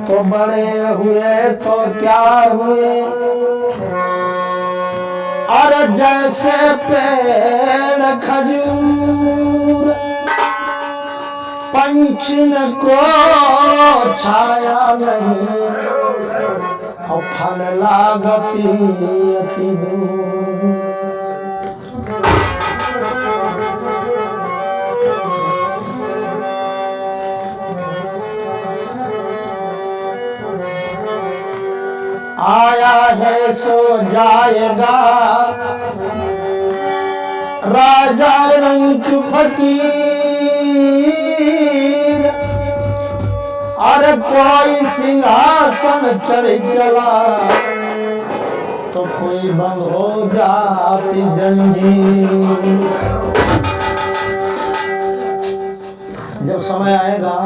तो बड़े हुए तो क्या हुए, और जैसे पेड़ खजूर पंचन को छाया नहीं, और फल लागती अति दूर। आया है सो जाएगा राजा रंग फकीर, और कोई सिंहासन चढ़ चला तो कोई बंद हो जाती जंजीर। जब समय आएगा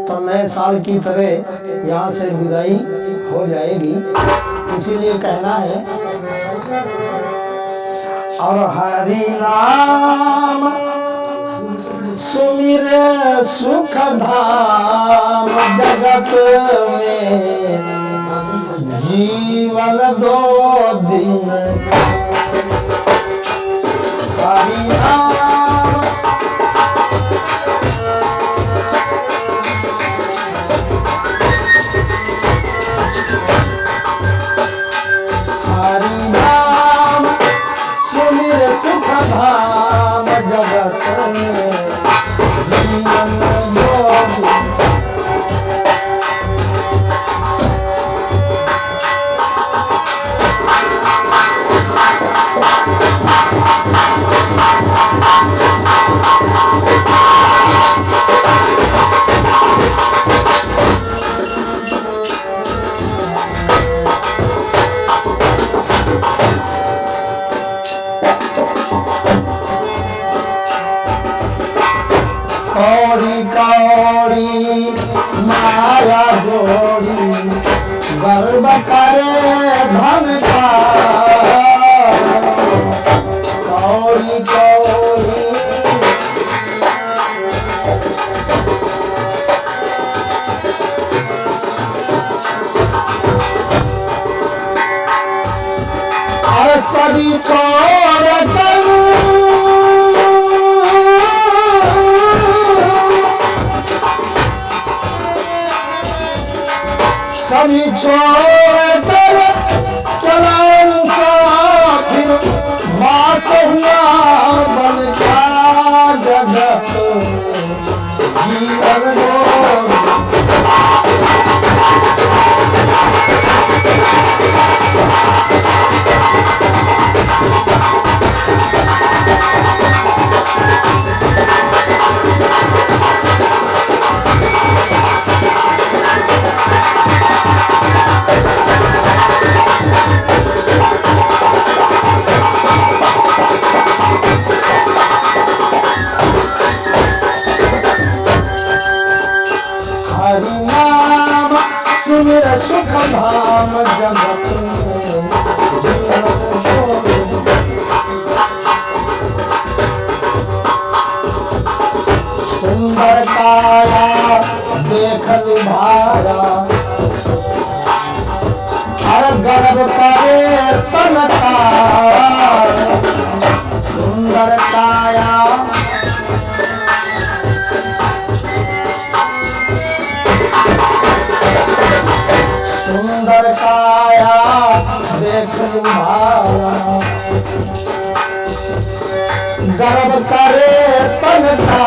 तो नए साल की तरह यहाँ से विदाई हो जाएगी, इसीलिए कहना है और हरि नाम सुमिरे सुख धाम, जगत में जीवन दो दिन। हरि नाम हरि नाम सुमिरे सुख धाम, जगत में जीवन दो दिन। कौड़ी कौड़ी माया जोड़ी, गर्व करे धन का। कौड़ी कौड़ी और सभी छोड़ करूं, सभी छोड़ कर चलाऊं फिर बात हुआ बन का जगत जीवन दो। हरि नाम सुमिर सुख धाम, जगत में जीवन दो। सुंदर काया देख लुभाया, हर गर्व करे तन का। सुंदर काया सुंदर काया देख लुभाया, गर्व करे तन का।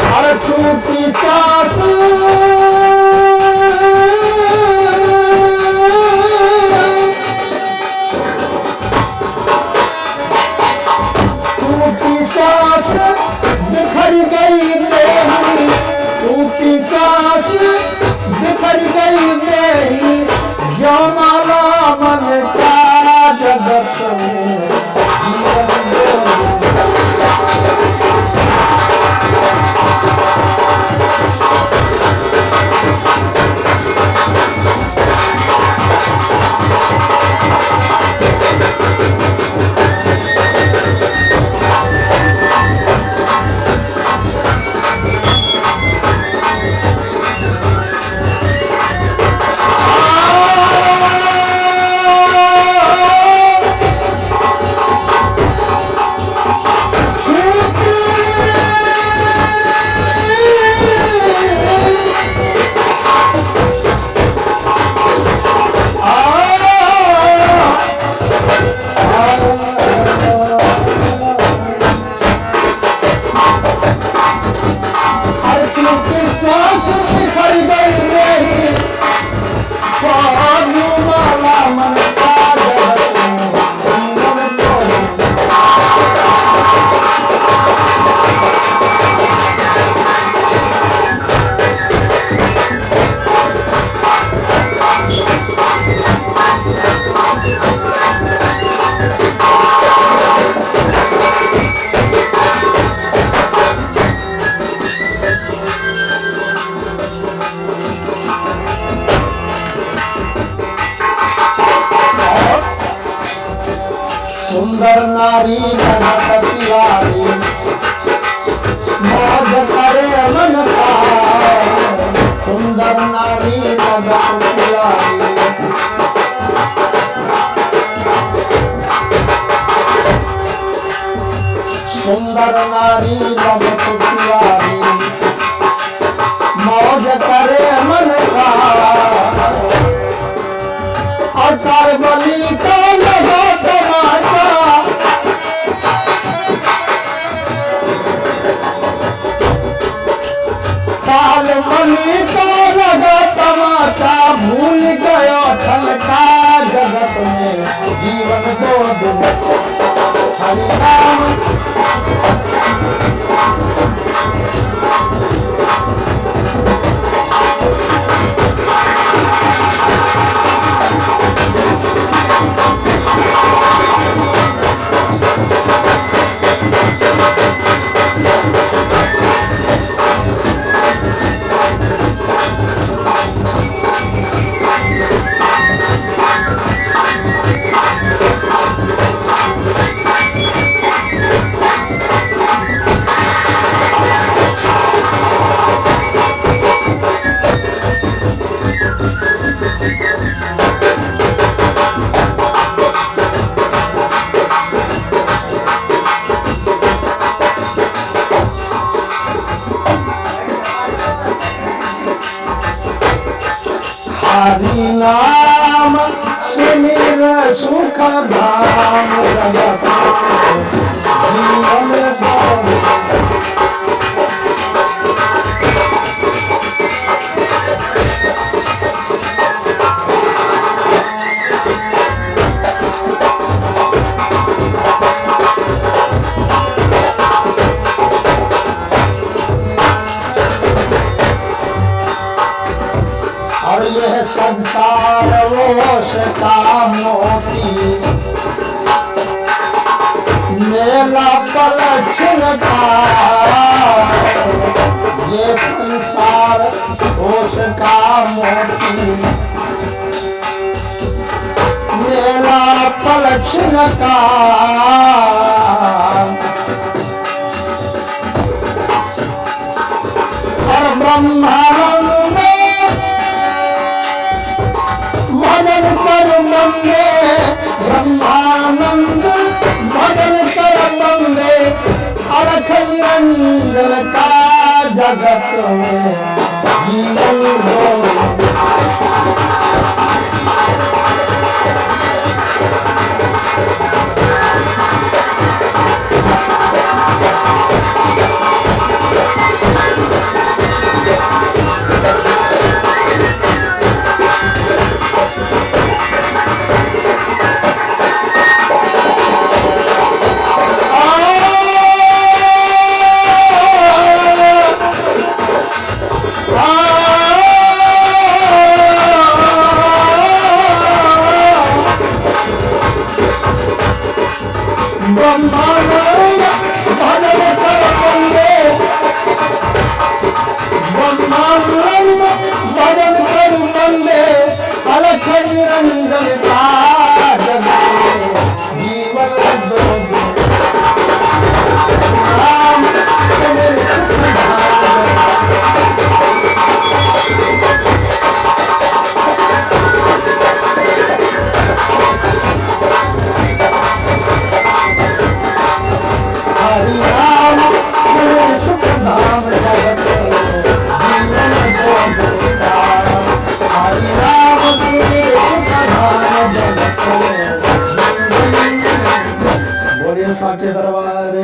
और छूटी चाकू छूटी चाकू बिखर गई मेरी, छूटी चाकू बिखर गई मेरी, जमाला मन का जगत में जीवन दो। सुंदर नारी जगत प्यारी मौज करे मन का सुंदर नारी जगत प्यारी सुंदर नारी जगत प्यारी मौज करे मन का और सरबली का लगा तमाशा कालमली का लगा तमाशा भूल गयो ठनका जगत में जीवन दो दिन हरि नाम हरि नाम सुमिर सुख धाम जीवन और यह संसार वोश का मोती मेला पलक्षण का ये संसार वोश का मोती मेला पलक्षण का और ब्रह्मानंद भजन कर बंदे ब्रह्मानंद भजन कर बंदे अलख निरंजन का जगत में जीवन दो ब्रह्मानंद भजन कर बंदे ब्रह्मानंद भजन कर बंदे अलख निरंजन का जगत में जीवन दो राम सुमिर सुख धाम हरि नाम सुमिर सुख धाम जगत जीवन दो हरि नाम सुमिर सुख धाम जगत बोलिए साचे दरबार